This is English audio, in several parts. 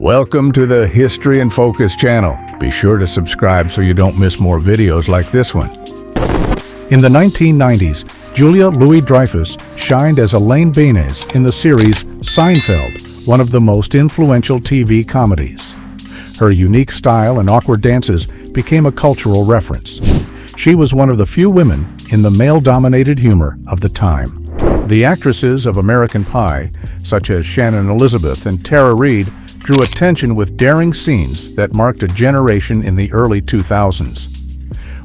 Welcome to the History in Focus channel. Be sure to subscribe so you don't miss more videos like this one. In the 1990s, Julia Louis-Dreyfus shined as Elaine Baines in the series Seinfeld, one of the most influential TV comedies. Her unique style and awkward dances became a cultural reference. She was one of the few women in the male-dominated humor of the time. The actresses of American Pie, such as Shannon Elizabeth and Tara Reid, drew attention with daring scenes that marked a generation in the early 2000s.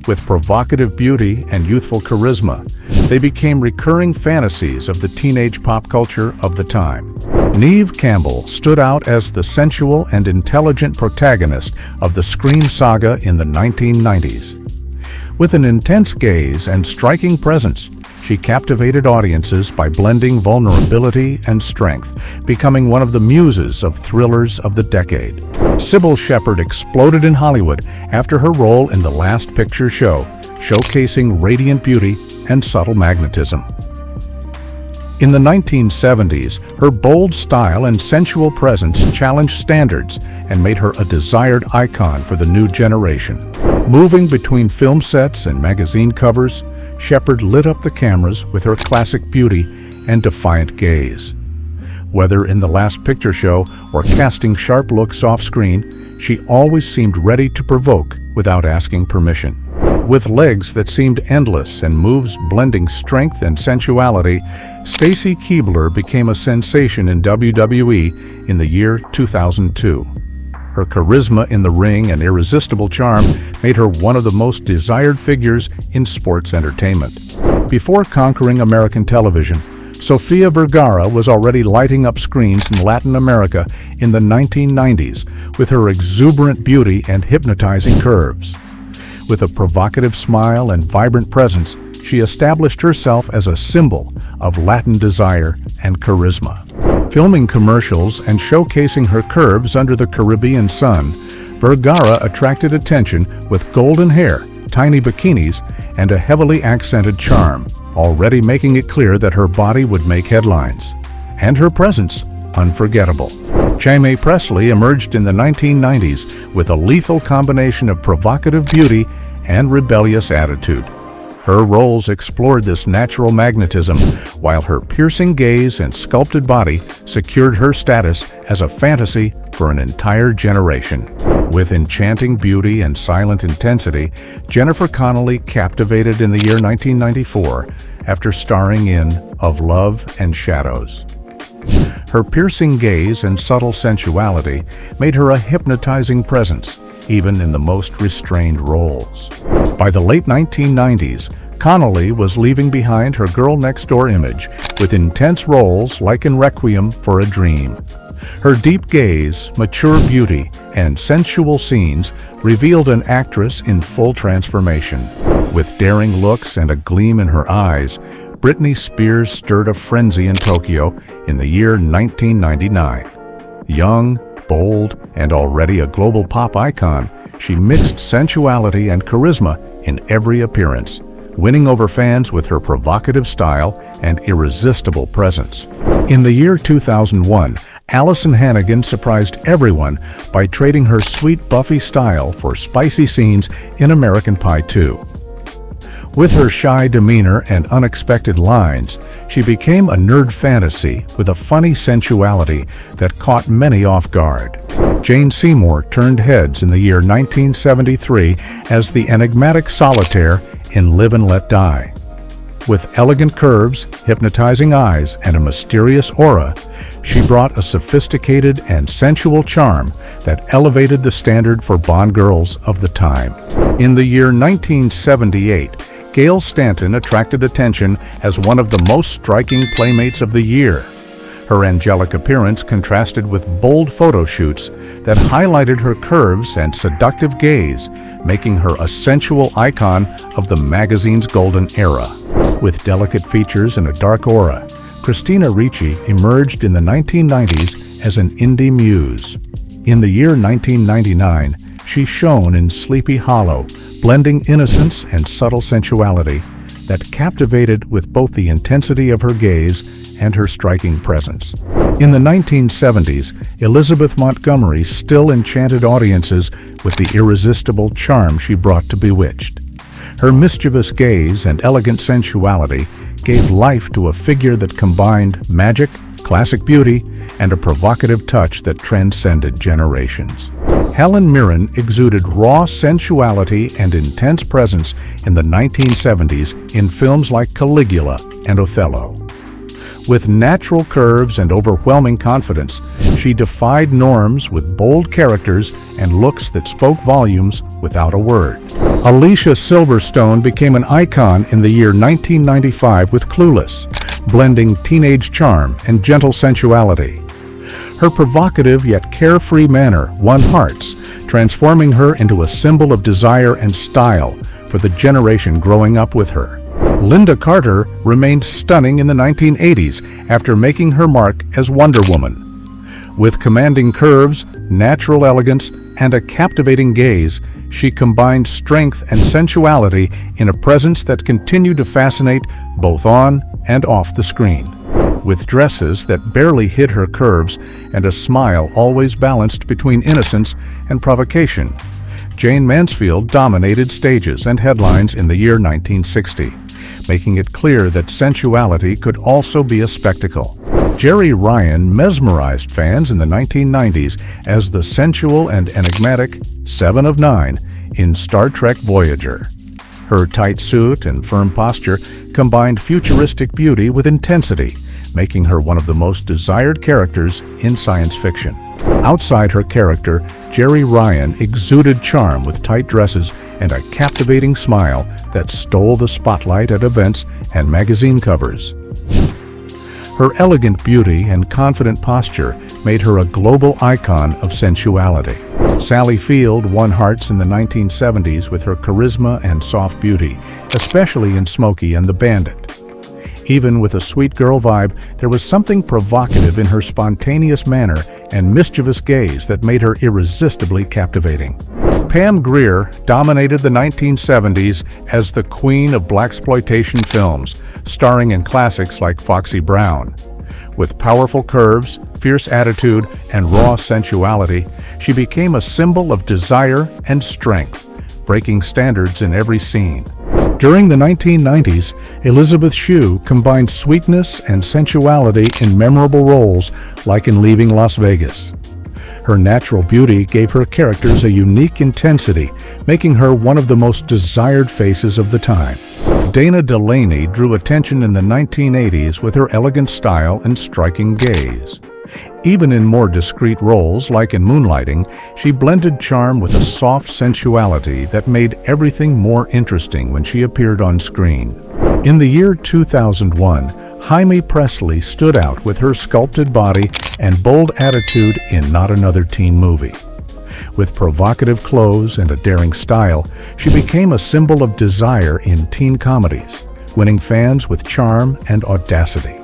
With provocative beauty and youthful charisma, they became recurring fantasies of the teenage pop culture of the time. Neve Campbell stood out as the sensual and intelligent protagonist of the Scream saga in the 1990s. With an intense gaze and striking presence, she captivated audiences by blending vulnerability and strength, becoming one of the muses of thrillers of the decade. Sybil Shepherd exploded in Hollywood after her role in The Last Picture Show, showcasing radiant beauty and subtle magnetism. In the 1970s, her bold style and sensual presence challenged standards and made her a desired icon for the new generation. Moving between film sets and magazine covers, Shepherd lit up the cameras with her classic beauty and defiant gaze. Whether in The Last Picture Show or casting sharp looks off-screen, she always seemed ready to provoke without asking permission. With legs that seemed endless and moves blending strength and sensuality, Stacy Keibler became a sensation in WWE in the year 2002. Her charisma in the ring and irresistible charm made her one of the most desired figures in sports entertainment. Before conquering American television, Sofia Vergara was already lighting up screens in Latin America in the 1990s with her exuberant beauty and hypnotizing curves. With a provocative smile and vibrant presence, she established herself as a symbol of Latin desire and charisma. Filming commercials and showcasing her curves under the Caribbean sun, Vergara attracted attention with golden hair, tiny bikinis, and a heavily accented charm, already making it clear that her body would make headlines, and her presence unforgettable. Jaime Pressly emerged in the 1990s with a lethal combination of provocative beauty and rebellious attitude. Her roles explored this natural magnetism, while her piercing gaze and sculpted body secured her status as a fantasy for an entire generation. With enchanting beauty and silent intensity, Jennifer Connelly captivated in the year 1994 after starring in Of Love and Shadows. Her piercing gaze and subtle sensuality made her a hypnotizing presence, even in the most restrained roles. By the late 1990s, Connelly was leaving behind her girl-next-door image with intense roles like in Requiem for a Dream. Her deep gaze, mature beauty, and sensual scenes revealed an actress in full transformation. With daring looks and a gleam in her eyes, Britney Spears stirred a frenzy in Tokyo in the year 1999. Young, bold, and already a global pop icon, she mixed sensuality and charisma in every appearance, winning over fans with her provocative style and irresistible presence. In the year 2001, Allison Hannigan surprised everyone by trading her sweet Buffy style for spicy scenes in American Pie 2. With her shy demeanor and unexpected lines, she became a nerd fantasy with a funny sensuality that caught many off guard. Jane Seymour turned heads in the year 1973 as the enigmatic solitaire in Live and Let Die. With elegant curves, hypnotizing eyes, and a mysterious aura, she brought a sophisticated and sensual charm that elevated the standard for Bond girls of the time. In the year 1978, Gail Stanton attracted attention as one of the most striking playmates of the year. Her angelic appearance contrasted with bold photo shoots that highlighted her curves and seductive gaze, making her a sensual icon of the magazine's golden era. With delicate features and a dark aura, Christina Ricci emerged in the 1990s as an indie muse. In the year 1999, she shone in Sleepy Hollow, blending innocence and subtle sensuality that captivated with both the intensity of her gaze and her striking presence. In the 1970s, Elizabeth Montgomery still enchanted audiences with the irresistible charm she brought to Bewitched. Her mischievous gaze and elegant sensuality gave life to a figure that combined magic, classic beauty, and a provocative touch that transcended generations. Helen Mirren exuded raw sensuality and intense presence in the 1970s in films like Caligula and Othello. With natural curves and overwhelming confidence, she defied norms with bold characters and looks that spoke volumes without a word. Alicia Silverstone became an icon in the year 1995 with Clueless, blending teenage charm and gentle sensuality. Her provocative yet carefree manner won hearts, transforming her into a symbol of desire and style for the generation growing up with her. Linda Carter remained stunning in the 1980s after making her mark as Wonder Woman. With commanding curves, natural elegance, and a captivating gaze, she combined strength and sensuality in a presence that continued to fascinate both on and off the screen. With dresses that barely hid her curves and a smile always balanced between innocence and provocation, Jane Mansfield dominated stages and headlines in the year 1960, making it clear that sensuality could also be a spectacle. Jeri Ryan mesmerized fans in the 1990s as the sensual and enigmatic Seven of Nine in Star Trek Voyager. Her tight suit and firm posture combined futuristic beauty with intensity, making her one of the most desired characters in science fiction. Outside her character, Jeri Ryan exuded charm with tight dresses and a captivating smile that stole the spotlight at events and magazine covers. Her elegant beauty and confident posture made her a global icon of sensuality. Sally Field won hearts in the 1970s with her charisma and soft beauty, especially in Smokey and the Bandit. Even with a sweet girl vibe, there was something provocative in her spontaneous manner and mischievous gaze that made her irresistibly captivating. Pam Grier dominated the 1970s as the queen of blaxploitation films, starring in classics like Foxy Brown. With powerful curves, fierce attitude, and raw sensuality, she became a symbol of desire and strength, breaking standards in every scene. During the 1990s, Elizabeth Shue combined sweetness and sensuality in memorable roles like in Leaving Las Vegas. Her natural beauty gave her characters a unique intensity, making her one of the most desired faces of the time. Dana Delaney drew attention in the 1980s with her elegant style and striking gaze. Even in more discreet roles, like in Moonlighting, she blended charm with a soft sensuality that made everything more interesting when she appeared on screen. In the year 2001, Jaime Pressly stood out with her sculpted body and bold attitude in Not Another Teen Movie. With provocative clothes and a daring style, she became a symbol of desire in teen comedies, winning fans with charm and audacity.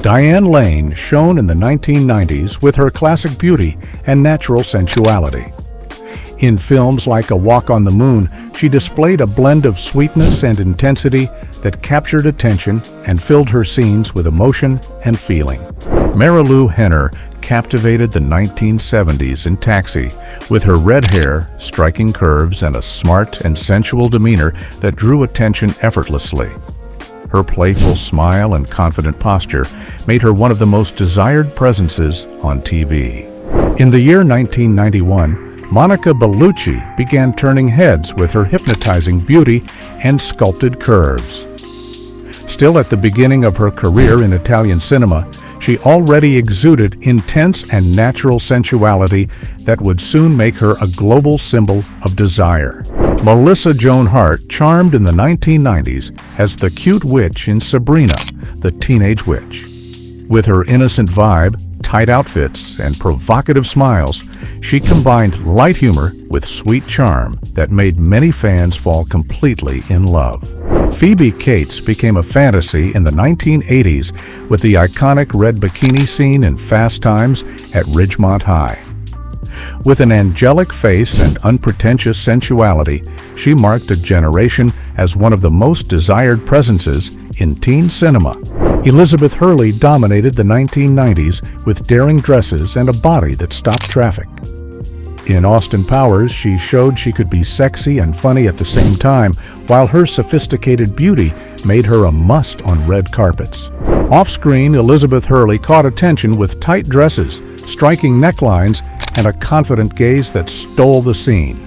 Diane Lane shone in the 1990s with her classic beauty and natural sensuality. In films like A Walk on the Moon, she displayed a blend of sweetness and intensity that captured attention and filled her scenes with emotion and feeling. Marilu Henner captivated the 1970s in Taxi with her red hair, striking curves, and a smart and sensual demeanor that drew attention effortlessly. Her playful smile and confident posture made her one of the most desired presences on TV. In the year 1991, Monica Bellucci began turning heads with her hypnotizing beauty and sculpted curves. Still at the beginning of her career in Italian cinema, she already exuded intense and natural sensuality that would soon make her a global symbol of desire. Melissa Joan Hart charmed in the 1990s as the cute witch in Sabrina, the Teenage Witch. With her innocent vibe, tight outfits, and provocative smiles, she combined light humor with sweet charm that made many fans fall completely in love. Phoebe Cates became a fantasy in the 1980s with the iconic red bikini scene in Fast Times at Ridgemont High. With an angelic face and unpretentious sensuality, she marked a generation as one of the most desired presences in teen cinema. Elizabeth Hurley dominated the 1990s with daring dresses and a body that stopped traffic. In Austin Powers, she showed she could be sexy and funny at the same time, while her sophisticated beauty made her a must on red carpets. Off-screen, Elizabeth Hurley caught attention with tight dresses, striking necklines, and a confident gaze that stole the scene.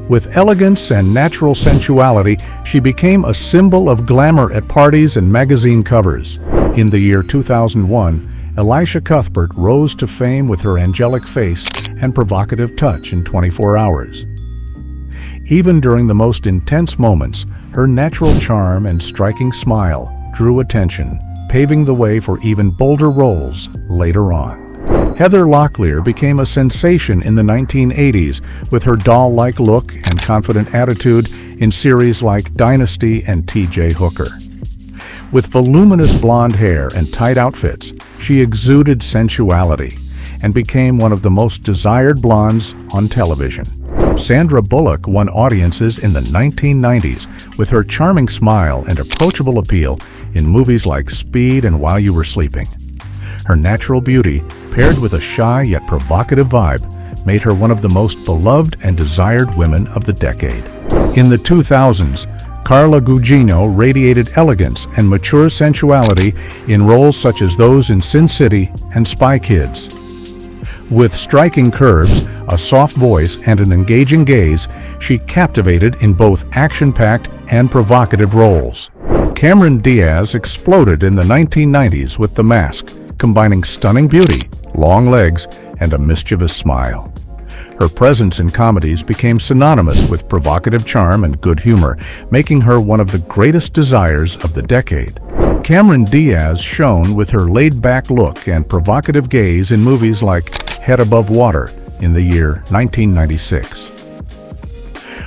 With elegance and natural sensuality, she became a symbol of glamour at parties and magazine covers. In the year 2001, Elisha Cuthbert rose to fame with her angelic face and provocative touch in 24 hours. Even during the most intense moments, her natural charm and striking smile drew attention, paving the way for even bolder roles later on. Heather Locklear became a sensation in the 1980s with her doll-like look and confident attitude in series like Dynasty and T.J. Hooker. With voluminous blonde hair and tight outfits, she exuded sensuality and became one of the most desired blondes on television. Sandra Bullock won audiences in the 1990s with her charming smile and approachable appeal in movies like Speed and While You Were Sleeping. Her natural beauty, paired with a shy yet provocative vibe, made her one of the most beloved and desired women of the decade. In the 2000s, Carla Gugino radiated elegance and mature sensuality in roles such as those in Sin City and Spy Kids. With striking curves, a soft voice, and an engaging gaze, she captivated in both action-packed and provocative roles. Cameron Diaz exploded in the 1990s with The Mask, combining stunning beauty, long legs, and a mischievous smile. Her presence in comedies became synonymous with provocative charm and good humor, making her one of the greatest desires of the decade. Cameron Diaz shone with her laid-back look and provocative gaze in movies like Head Above Water in the year 1996.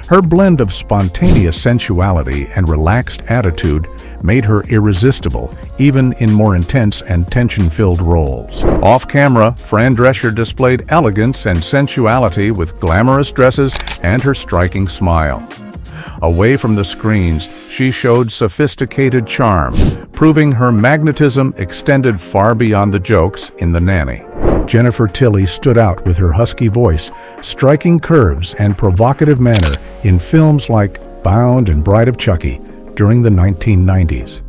Her blend of spontaneous sensuality and relaxed attitude made her irresistible, even in more intense and tension-filled roles. Off-camera, Fran Drescher displayed elegance and sensuality with glamorous dresses and her striking smile. Away from the screens, she showed sophisticated charm, proving her magnetism extended far beyond the jokes in The Nanny. Jennifer Tilly stood out with her husky voice, striking curves, and provocative manner in films like Bound and Bride of Chucky during the 1990s.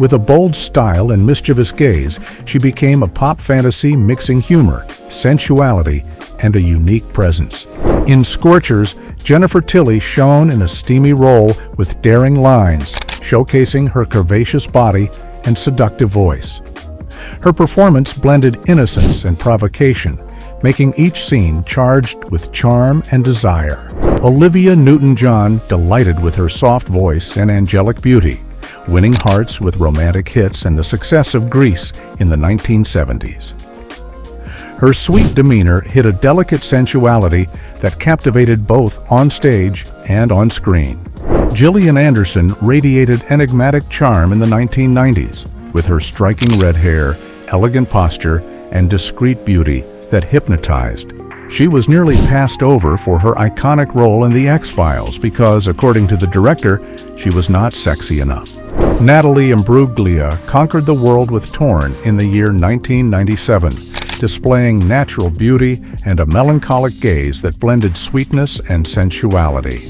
With a bold style and mischievous gaze, she became a pop fantasy mixing humor, sensuality, and a unique presence. In Scorchers, Jennifer Tilly shone in a steamy role with daring lines, showcasing her curvaceous body and seductive voice. Her performance blended innocence and provocation, making each scene charged with charm and desire. Olivia Newton-John delighted with her soft voice and angelic beauty, winning hearts with romantic hits and the success of Grease in the 1970s. Her sweet demeanor hid a delicate sensuality that captivated both on stage and on screen. Gillian Anderson radiated enigmatic charm in the 1990s, with her striking red hair, elegant posture, and discreet beauty that hypnotized. She was nearly passed over for her iconic role in The X-Files because, according to the director, she was not sexy enough. Natalie Imbruglia conquered the world with Torn in the year 1997, displaying natural beauty and a melancholic gaze that blended sweetness and sensuality.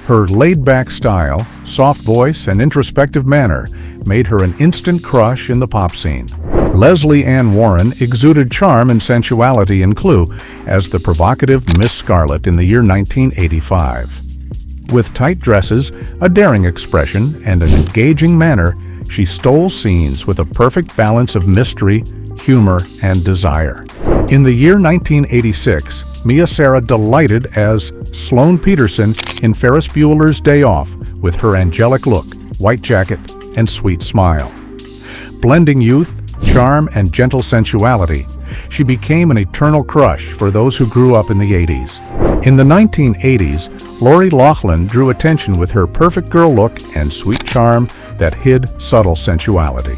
Her laid-back style, soft voice, and introspective manner made her an instant crush in the pop scene. Leslie Ann Warren exuded charm and sensuality in Clue as the provocative Miss Scarlet in the year 1985. With tight dresses, a daring expression, and an engaging manner, she stole scenes with a perfect balance of mystery, humor, and desire. In the year 1986, Mia Sara delighted as Sloane Peterson in Ferris Bueller's Day Off with her angelic look, white jacket, and sweet smile. Blending youth, charm, and gentle sensuality, she became an eternal crush for those who grew up in the 80s. In the 1980s, Lori Loughlin drew attention with her perfect girl look and sweet charm that hid subtle sensuality.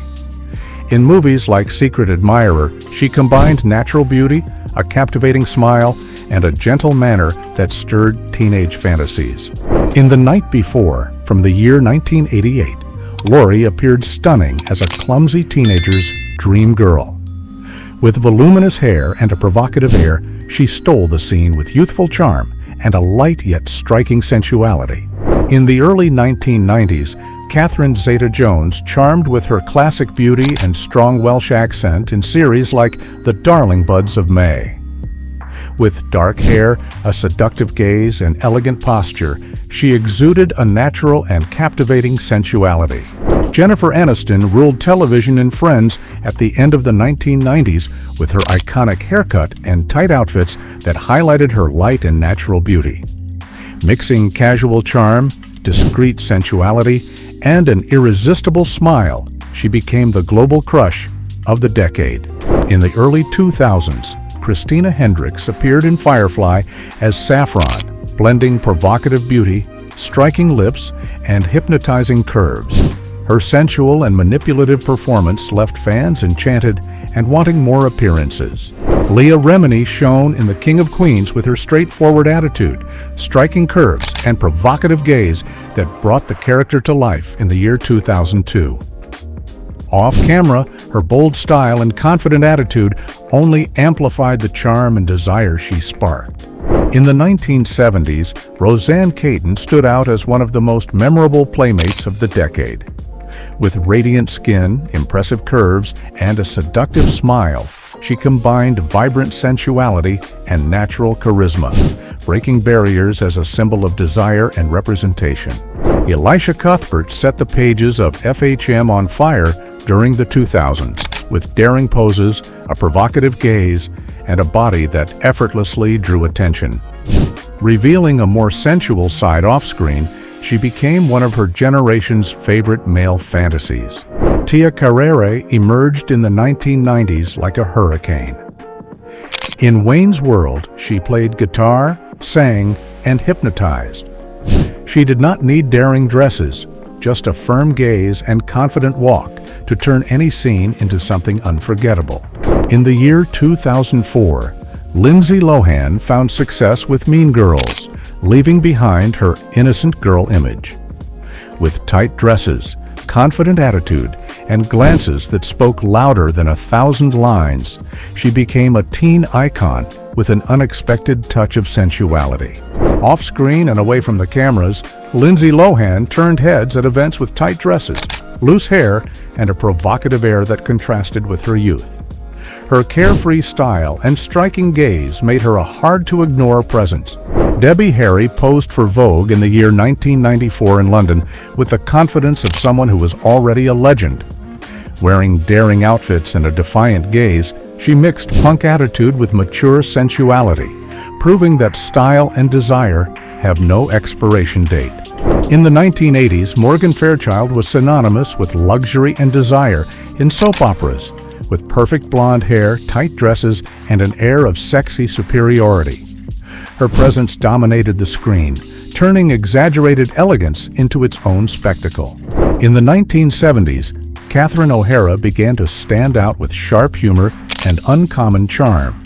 In movies like Secret Admirer, she combined natural beauty, a captivating smile, and a gentle manner that stirred teenage fantasies. In The Night Before, from the year 1988, Lori appeared stunning as a clumsy teenager's dream girl. With voluminous hair and a provocative air, she stole the scene with youthful charm and a light yet striking sensuality. In the early 1990s, Catherine Zeta-Jones charmed with her classic beauty and strong Welsh accent in series like The Darling Buds of May. With dark hair, a seductive gaze, and elegant posture, she exuded a natural and captivating sensuality. Jennifer Aniston ruled television in Friends at the end of the 1990s with her iconic haircut and tight outfits that highlighted her light and natural beauty. Mixing casual charm, discreet sensuality, and an irresistible smile, she became the global crush of the decade. In the early 2000s, Christina Hendricks appeared in Firefly as Saffron, blending provocative beauty, striking lips, and hypnotizing curves. Her sensual and manipulative performance left fans enchanted and wanting more appearances. Leah Remini shone in The King of Queens with her straightforward attitude, striking curves, and provocative gaze that brought the character to life in the year 2002. Off-camera, her bold style and confident attitude only amplified the charm and desire she sparked. In the 1970s, Roseanne Caton stood out as one of the most memorable playmates of the decade. With radiant skin, impressive curves, and a seductive smile, she combined vibrant sensuality and natural charisma, breaking barriers as a symbol of desire and representation. Elisha Cuthbert set the pages of FHM on fire during the 2000s, with daring poses, a provocative gaze, and a body that effortlessly drew attention. Revealing a more sensual side off-screen, she became one of her generation's favorite male fantasies. Tia Carrere emerged in the 1990s like a hurricane. In Wayne's World, she played guitar, sang, and hypnotized. She did not need daring dresses, just a firm gaze and confident walk to turn any scene into something unforgettable. In the year 2004, Lindsay Lohan found success with Mean Girls, leaving behind her innocent girl image. With tight dresses, confident attitude, and glances that spoke louder than 1,000 lines, she became a teen icon with an unexpected touch of sensuality. Off-screen and away from the cameras, Lindsay Lohan turned heads at events with tight dresses, loose hair, and a provocative air that contrasted with her youth. Her carefree style and striking gaze made her a hard-to-ignore presence. Debbie Harry posed for Vogue in the year 1994 in London with the confidence of someone who was already a legend. Wearing daring outfits and a defiant gaze, she mixed punk attitude with mature sensuality, proving that style and desire have no expiration date. In the 1980s, Morgan Fairchild was synonymous with luxury and desire in soap operas, with perfect blonde hair, tight dresses, and an air of sexy superiority. Her presence dominated the screen, turning exaggerated elegance into its own spectacle. In the 1970s, Catherine O'Hara began to stand out with sharp humor and uncommon charm.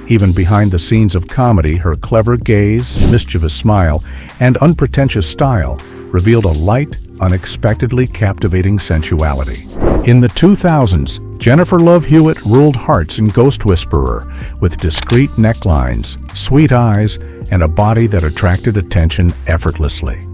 Even behind the scenes of comedy, her clever gaze, mischievous smile, and unpretentious style revealed a light, unexpectedly captivating sensuality. In the 2000s, Jennifer Love Hewitt ruled hearts in Ghost Whisperer with discreet necklines, sweet eyes, and a body that attracted attention effortlessly.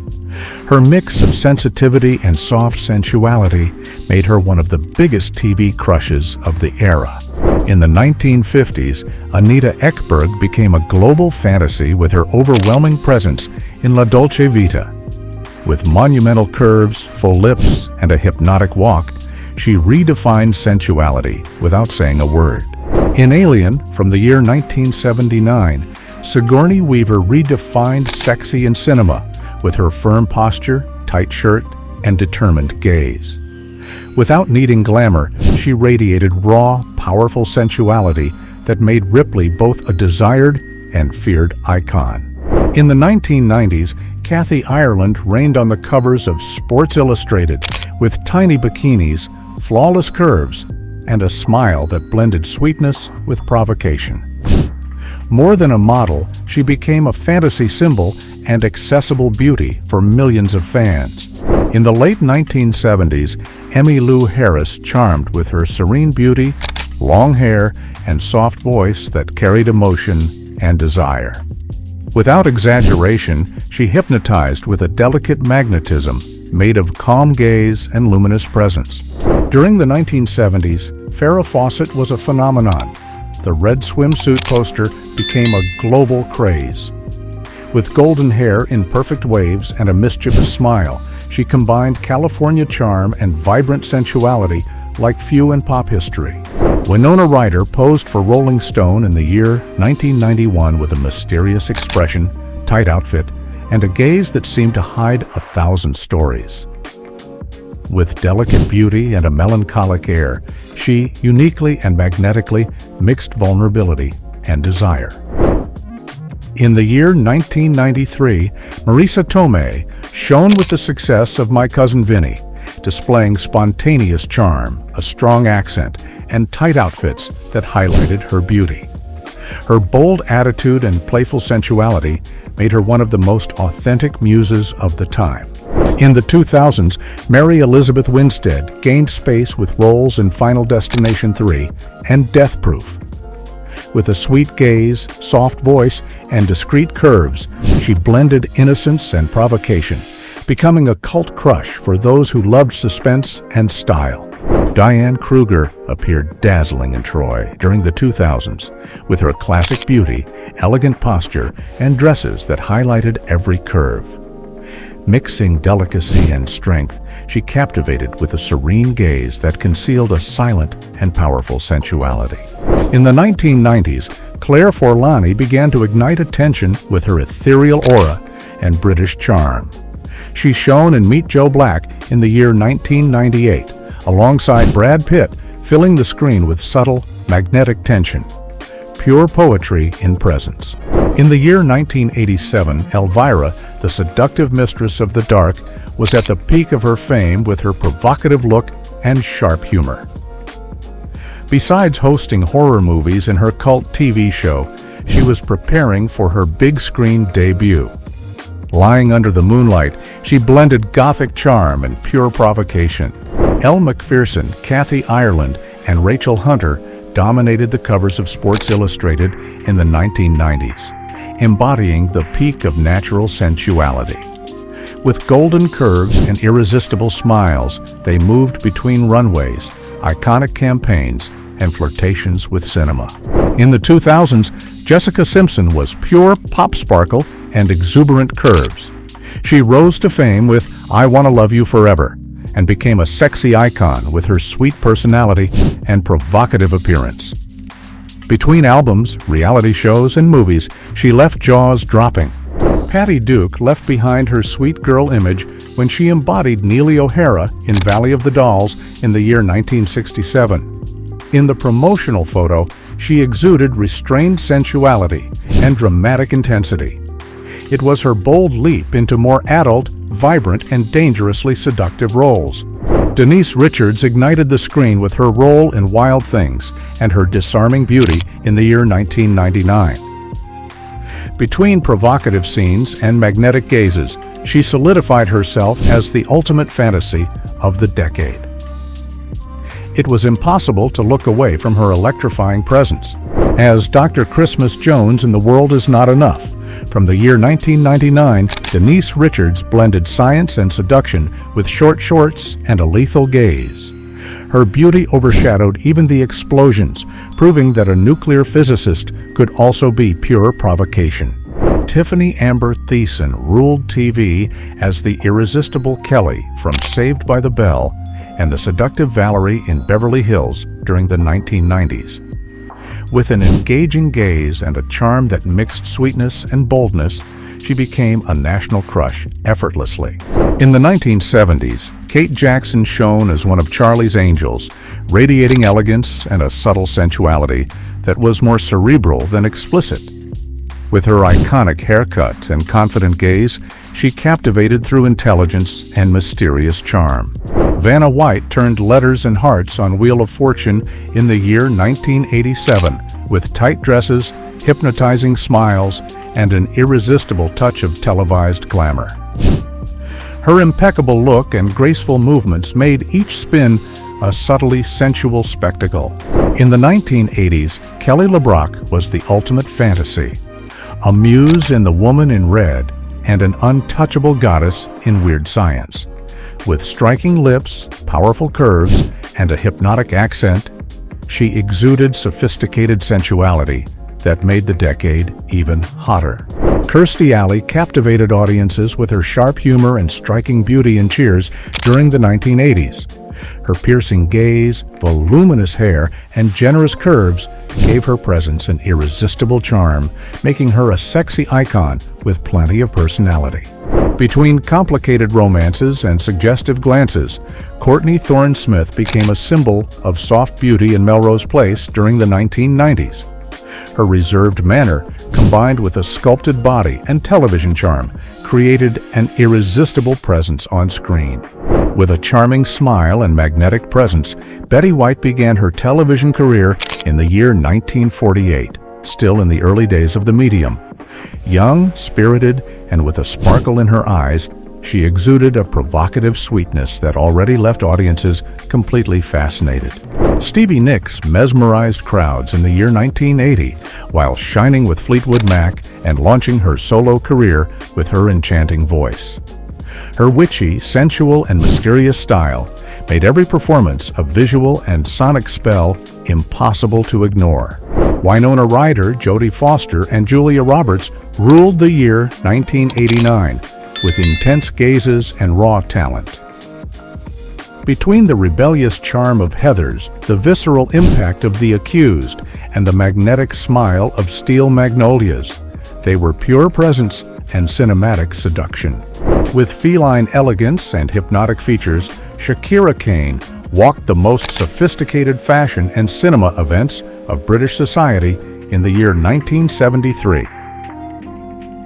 Her mix of sensitivity and soft sensuality made her one of the biggest TV crushes of the era. In the 1950s, Anita Ekberg became a global fantasy with her overwhelming presence in La Dolce Vita. With monumental curves, full lips, and a hypnotic walk, she redefined sensuality without saying a word. In Alien, from the year 1979, Sigourney Weaver redefined sexy in cinema with her firm posture, tight shirt, and determined gaze. Without needing glamour, she radiated raw, powerful sensuality that made Ripley both a desired and feared icon. In the 1990s, Kathy Ireland reigned on the covers of Sports Illustrated with tiny bikinis, flawless curves, and a smile that blended sweetness with provocation. More than a model, she became a fantasy symbol and accessible beauty for millions of fans. In the late 1970s, Emmylou Harris charmed with her serene beauty, long hair, and soft voice that carried emotion and desire. Without exaggeration, she hypnotized with a delicate magnetism made of calm gaze and luminous presence. During the 1970s, Farrah Fawcett was a phenomenon. The red swimsuit poster became a global craze. With golden hair in perfect waves and a mischievous smile, she combined California charm and vibrant sensuality like few in pop history. Winona Ryder posed for Rolling Stone in the year 1991 with a mysterious expression, tight outfit, and a gaze that seemed to hide 1,000 stories. With delicate beauty and a melancholic air, she uniquely and magnetically mixed vulnerability and desire. In the year 1993, Marisa Tomei shone with the success of My Cousin Vinny, displaying spontaneous charm, a strong accent, and tight outfits that highlighted her beauty. Her bold attitude and playful sensuality made her one of the most authentic muses of the time. In the 2000s, Mary Elizabeth Winstead gained space with roles in Final Destination 3 and Death Proof. With a sweet gaze, soft voice, and discreet curves, she blended innocence and provocation, becoming a cult crush for those who loved suspense and style. Diane Kruger appeared dazzling in Troy during the 2000s, with her classic beauty, elegant posture, and dresses that highlighted every curve. Mixing delicacy and strength, she captivated with a serene gaze that concealed a silent and powerful sensuality. In the 1990s, Claire Forlani began to ignite attention with her ethereal aura and British charm. She shone in Meet Joe Black in the year 1998, alongside Brad Pitt, filling the screen with subtle, magnetic tension. Pure poetry in presence. In the year 1987, Elvira, the seductive mistress of the dark, was at the peak of her fame with her provocative look and sharp humor. Besides hosting horror movies in her cult TV show, she was preparing for her big-screen debut. Lying under the moonlight, she blended gothic charm and pure provocation. Elle Macpherson, Kathy Ireland, and Rachel Hunter dominated the covers of Sports Illustrated in the 1990s, embodying the peak of natural sensuality. With golden curves and irresistible smiles, they moved between runways, iconic campaigns, and flirtations with cinema. In the 2000s, Jessica Simpson was pure pop sparkle and exuberant curves. She rose to fame with I Wanna Love You Forever and became a sexy icon with her sweet personality and provocative appearance. Between albums, reality shows, and movies, she left jaws dropping. Patty Duke left behind her sweet girl image when she embodied Neely O'Hara in Valley of the Dolls in the year 1967. In the promotional photo, she exuded restrained sensuality and dramatic intensity. It was her bold leap into more adult, vibrant, and dangerously seductive roles. Denise Richards ignited the screen with her role in Wild Things and her disarming beauty in the year 1999. Between provocative scenes and magnetic gazes, she solidified herself as the ultimate fantasy of the decade. It was impossible to look away from her electrifying presence. As Dr. Christmas Jones in The World Is Not Enough, from the year 1999, Denise Richards blended science and seduction with short shorts and a lethal gaze. Her beauty overshadowed even the explosions, proving that a nuclear physicist could also be pure provocation. Tiffany Amber Thiessen ruled TV as the irresistible Kelly from Saved by the Bell and the seductive Valerie in Beverly Hills during the 1990s. With an engaging gaze and a charm that mixed sweetness and boldness, she became a national crush effortlessly. In the 1970s, Kate Jackson shone as one of Charlie's Angels, radiating elegance and a subtle sensuality that was more cerebral than explicit. With her iconic haircut and confident gaze, she captivated through intelligence and mysterious charm. Vanna White turned letters and hearts on Wheel of Fortune in the year 1987 with tight dresses, hypnotizing smiles, and an irresistible touch of televised glamour. Her impeccable look and graceful movements made each spin a subtly sensual spectacle. In the 1980s, Kelly LeBrock was the ultimate fantasy, a muse in The Woman in Red and an untouchable goddess in Weird Science. With striking lips, powerful curves, and a hypnotic accent, she exuded sophisticated sensuality that made the decade even hotter. Kirstie Alley captivated audiences with her sharp humor and striking beauty in Cheers during the 1980s. Her piercing gaze, voluminous hair, and generous curves gave her presence an irresistible charm, making her a sexy icon with plenty of personality. Between complicated romances and suggestive glances, Courtney Thorne Smith became a symbol of soft beauty in Melrose Place during the 1990s. Her reserved manner, combined with a sculpted body and television charm, created an irresistible presence on screen. With a charming smile and magnetic presence, Betty White began her television career in the year 1948, still in the early days of the medium. Young, spirited, and with a sparkle in her eyes, she exuded a provocative sweetness that already left audiences completely fascinated. Stevie Nicks mesmerized crowds in the year 1980 while shining with Fleetwood Mac and launching her solo career with her enchanting voice. Her witchy, sensual, and mysterious style made every performance a visual and sonic spell impossible to ignore. Winona Ryder, Jodie Foster, and Julia Roberts ruled the year 1989 with intense gazes and raw talent. Between the rebellious charm of Heathers, the visceral impact of The Accused, and the magnetic smile of Steel Magnolias, they were pure presence and cinematic seduction. With feline elegance and hypnotic features, Shakira Kane walked the most sophisticated fashion and cinema events of British society in the year 1973.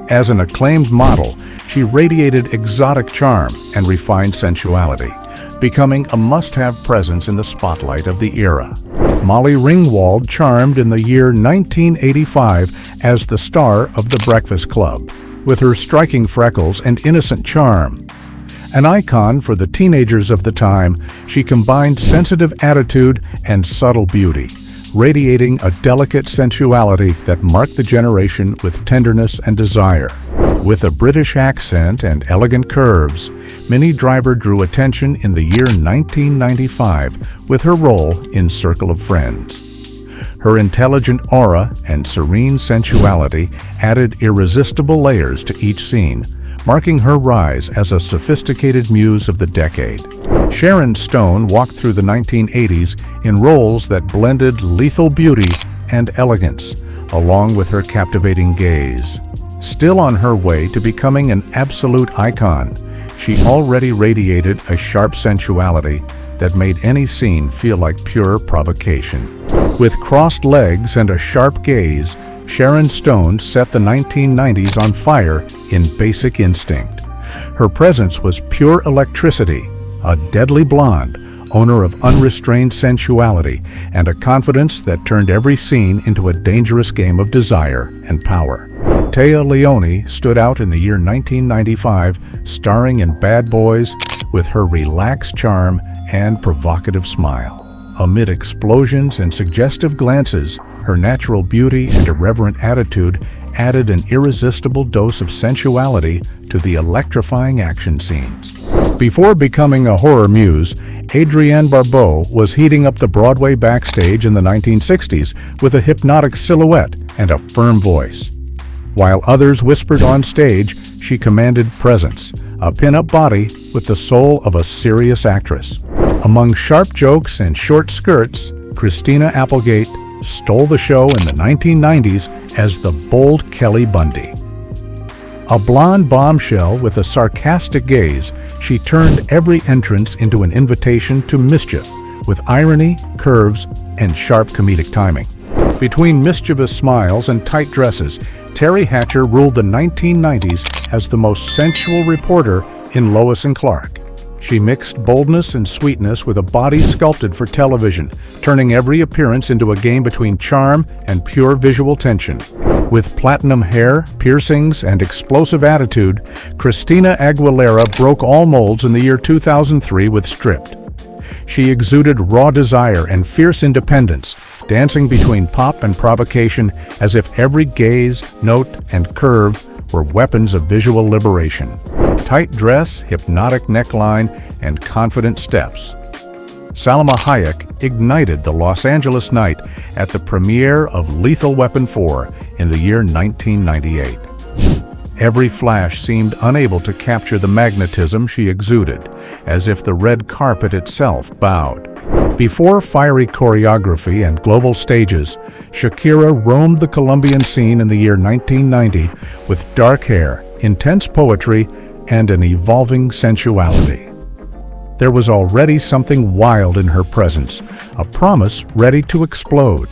As an acclaimed model, she radiated exotic charm and refined sensuality, becoming a must-have presence in the spotlight of the era. Molly Ringwald charmed in the year 1985 as the star of The Breakfast Club, with her striking freckles and innocent charm. An icon for the teenagers of the time, she combined sensitive attitude and subtle beauty, radiating a delicate sensuality that marked the generation with tenderness and desire. With a British accent and elegant curves, Minnie Driver drew attention in the year 1995 with her role in Circle of Friends. Her intelligent aura and serene sensuality added irresistible layers to each scene, marking her rise as a sophisticated muse of the decade. Sharon Stone walked through the 1980s in roles that blended lethal beauty and elegance, along with her captivating gaze. Still on her way to becoming an absolute icon, she already radiated a sharp sensuality that made any scene feel like pure provocation. With crossed legs and a sharp gaze, Sharon Stone set the 1990s on fire in Basic Instinct. Her presence was pure electricity, a deadly blonde, owner of unrestrained sensuality, and a confidence that turned every scene into a dangerous game of desire and power. Téa Leoni stood out in the year 1995, starring in Bad Boys with her relaxed charm and provocative smile. Amid explosions and suggestive glances, her natural beauty and irreverent attitude added an irresistible dose of sensuality to the electrifying action scenes. Before becoming a horror muse, Adrienne Barbeau was heating up the Broadway backstage in the 1960s with a hypnotic silhouette and a firm voice. While others whispered on stage, she commanded presence, a pin-up body with the soul of a serious actress. Among sharp jokes and short skirts, Christina Applegate stole the show in the 1990s as the bold Kelly Bundy. A blonde bombshell with a sarcastic gaze, she turned every entrance into an invitation to mischief, with irony, curves, and sharp comedic timing. Between mischievous smiles and tight dresses, Terry Hatcher ruled the 1990s as the most sensual reporter in Lois and Clark. She mixed boldness and sweetness with a body sculpted for television, turning every appearance into a game between charm and pure visual tension. With platinum hair, piercings, and explosive attitude, Christina Aguilera broke all molds in the year 2003 with Stripped. She exuded raw desire and fierce independence, dancing between pop and provocation as if every gaze, note, and curve were weapons of visual liberation. Tight dress, hypnotic neckline, and confident steps. Salma Hayek ignited the Los Angeles night at the premiere of Lethal Weapon 4 in the year 1998. Every flash seemed unable to capture the magnetism she exuded, as if the red carpet itself bowed. Before fiery choreography and global stages, Shakira roamed the Colombian scene in the year 1990 with dark hair, intense poetry, and an evolving sensuality. There was already something wild in her presence, a promise ready to explode.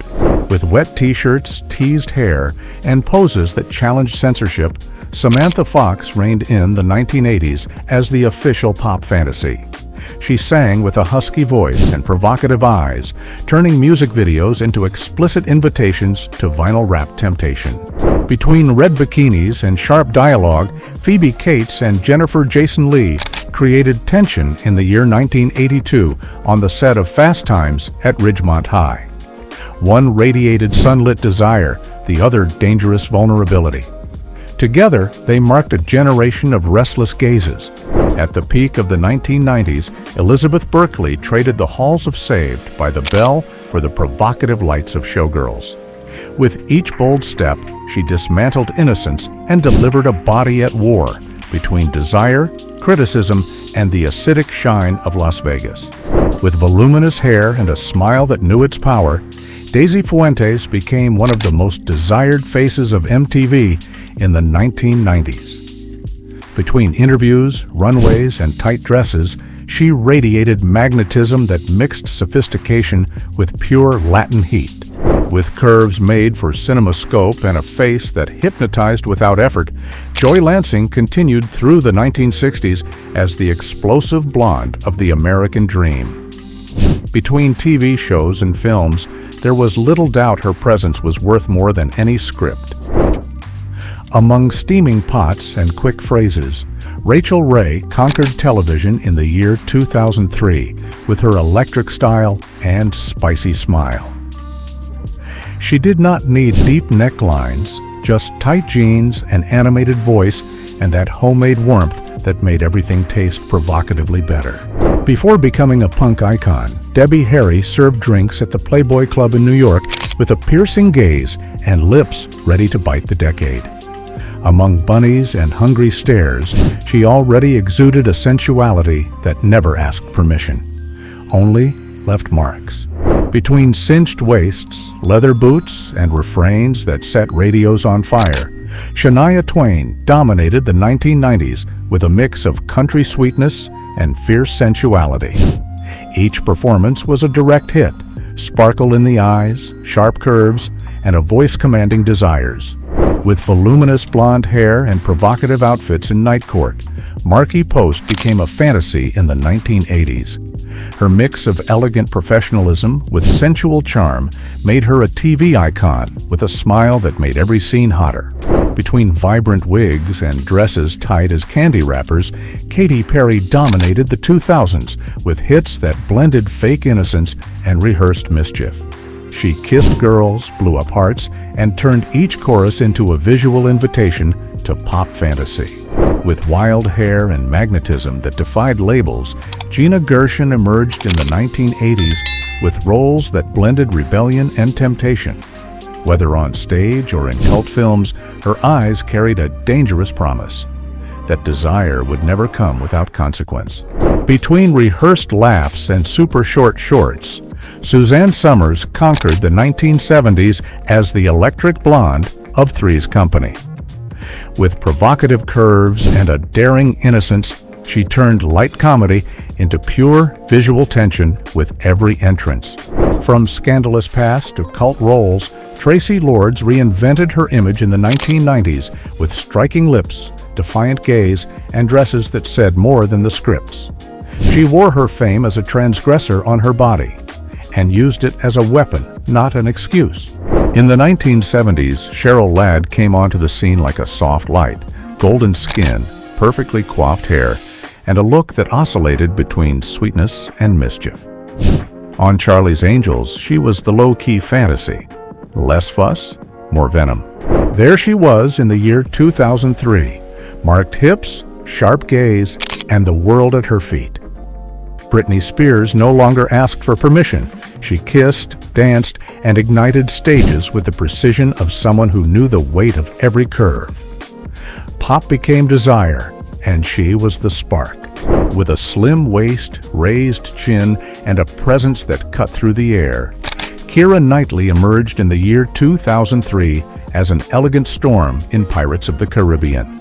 With wet t-shirts, teased hair, and poses that challenged censorship, Samantha Fox reigned in the 1980s as the official pop fantasy. She sang with a husky voice and provocative eyes, turning music videos into explicit invitations to vinyl rap temptation. Between red bikinis and sharp dialogue, Phoebe Cates and Jennifer Jason Leigh created tension in the year 1982 on the set of Fast Times at Ridgemont High. One radiated sunlit desire, the other dangerous vulnerability. Together, they marked a generation of restless gazes. At the peak of the 1990s, Elizabeth Berkley traded the halls of Saved by the Bell for the provocative lights of Showgirls. With each bold step, she dismantled innocence and delivered a body at war between desire, criticism, and the acidic shine of Las Vegas. With voluminous hair and a smile that knew its power, Daisy Fuentes became one of the most desired faces of MTV in the 1990s. Between interviews, runways, and tight dresses, she radiated magnetism that mixed sophistication with pure Latin heat. With curves made for CinemaScope and a face that hypnotized without effort, Joy Lansing continued through the 1960s as the explosive blonde of the American dream. Between TV shows and films, there was little doubt her presence was worth more than any script. Among steaming pots and quick phrases, Rachel Ray conquered television in the year 2003 with her electric style and spicy smile. She did not need deep necklines, just tight jeans, an animated voice, and that homemade warmth that made everything taste provocatively better. Before becoming a punk icon, Debbie Harry served drinks at the Playboy Club in New York with a piercing gaze and lips ready to bite the decade. Among bunnies and hungry stares, she already exuded a sensuality that never asked permission, only left marks. Between cinched waists, leather boots, and refrains that set radios on fire, Shania Twain dominated the 1990s with a mix of country sweetness and fierce sensuality. Each performance was a direct hit, sparkle in the eyes, sharp curves, and a voice commanding desires. With voluminous blonde hair and provocative outfits in Night Court, Markie Post became a fantasy in the 1980s. Her mix of elegant professionalism with sensual charm made her a TV icon with a smile that made every scene hotter. Between vibrant wigs and dresses tight as candy wrappers, Katy Perry dominated the 2000s with hits that blended fake innocence and rehearsed mischief. She kissed girls, blew up hearts, and turned each chorus into a visual invitation to pop fantasy. With wild hair and magnetism that defied labels, Gina Gershon emerged in the 1980s with roles that blended rebellion and temptation. Whether on stage or in cult films, her eyes carried a dangerous promise that desire would never come without consequence. Between rehearsed laughs and super short shorts, Suzanne Summers conquered the 1970s as the electric blonde of Three's Company. With provocative curves and a daring innocence, she turned light comedy into pure visual tension with every entrance. From scandalous past to cult roles, Tracy Lords reinvented her image in the 1990s with striking lips, defiant gaze, and dresses that said more than the scripts. She wore her fame as a transgressor on her body and used it as a weapon, not an excuse. In the 1970s, Cheryl Ladd came onto the scene like a soft light, golden skin, perfectly coiffed hair, and a look that oscillated between sweetness and mischief. On Charlie's Angels, she was the low-key fantasy. Less fuss, more venom. There she was in the year 2003, marked hips, sharp gaze, and the world at her feet. Britney Spears no longer asked for permission. She kissed, danced, and ignited stages with the precision of someone who knew the weight of every curve. Pop became desire, and she was the spark. With a slim waist, raised chin, and a presence that cut through the air, Keira Knightley emerged in the year 2003 as an elegant storm in Pirates of the Caribbean.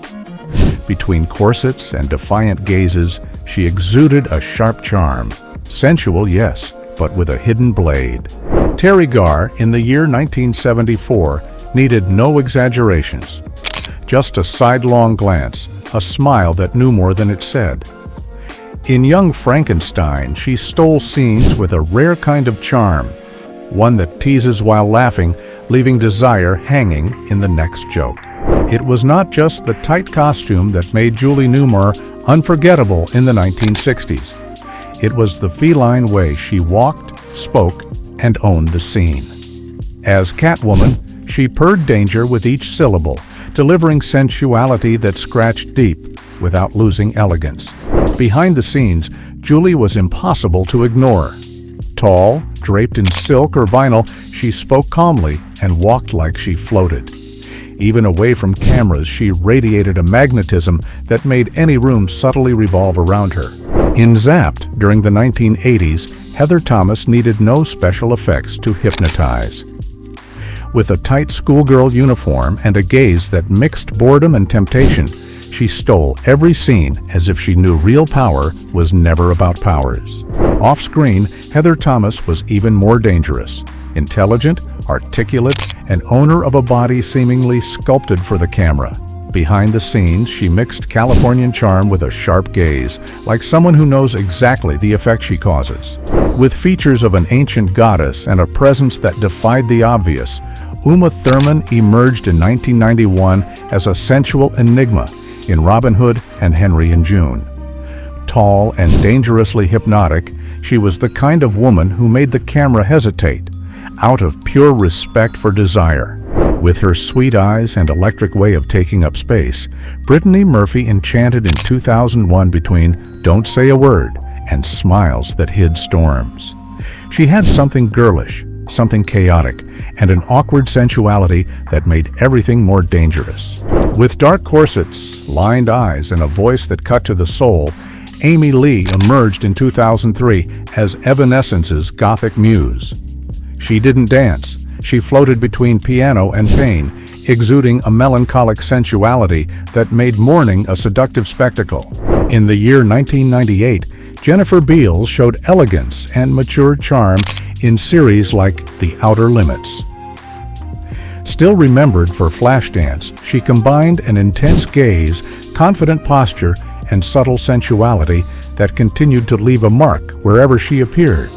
Between corsets and defiant gazes, she exuded a sharp charm. Sensual, yes, but with a hidden blade. Terry Garr, in the year 1974, needed no exaggerations. Just a sidelong glance, a smile that knew more than it said. In Young Frankenstein, she stole scenes with a rare kind of charm, one that teases while laughing, leaving desire hanging in the next joke. It was not just the tight costume that made Julie Newmar unforgettable in the 1960s. It was the feline way she walked, spoke, and owned the scene. As Catwoman, she purred danger with each syllable, delivering sensuality that scratched deep without losing elegance. Behind the scenes, Julie was impossible to ignore. Tall, draped in silk or vinyl, she spoke calmly and walked like she floated. Even away from cameras, she radiated a magnetism that made any room subtly revolve around her. In Zapped, during the 1980s, Heather Thomas needed no special effects to hypnotize. With a tight schoolgirl uniform and a gaze that mixed boredom and temptation, she stole every scene as if she knew real power was never about powers. Off-screen, Heather Thomas was even more dangerous. Intelligent, articulate, and owner of a body seemingly sculpted for the camera. Behind the scenes, she mixed Californian charm with a sharp gaze, like someone who knows exactly the effect she causes. With features of an ancient goddess and a presence that defied the obvious, Uma Thurman emerged in 1991 as a sensual enigma in Robin Hood and Henry and June. Tall and dangerously hypnotic, she was the kind of woman who made the camera hesitate, out of pure respect for desire. With her sweet eyes and electric way of taking up space, Brittany Murphy enchanted in 2001 between Don't Say a Word and Smiles That Hid Storms. She had something girlish, something chaotic, and an awkward sensuality that made everything more dangerous. With dark corsets, lined eyes, and a voice that cut to the soul, Amy Lee emerged in 2003 as Evanescence's gothic muse. She didn't dance. She floated between piano and pain, exuding a melancholic sensuality that made mourning a seductive spectacle. In the year 1998, Jennifer Beals showed elegance and mature charm in series like The Outer Limits. Still remembered for Flashdance, she combined an intense gaze, confident posture, and subtle sensuality that continued to leave a mark wherever she appeared.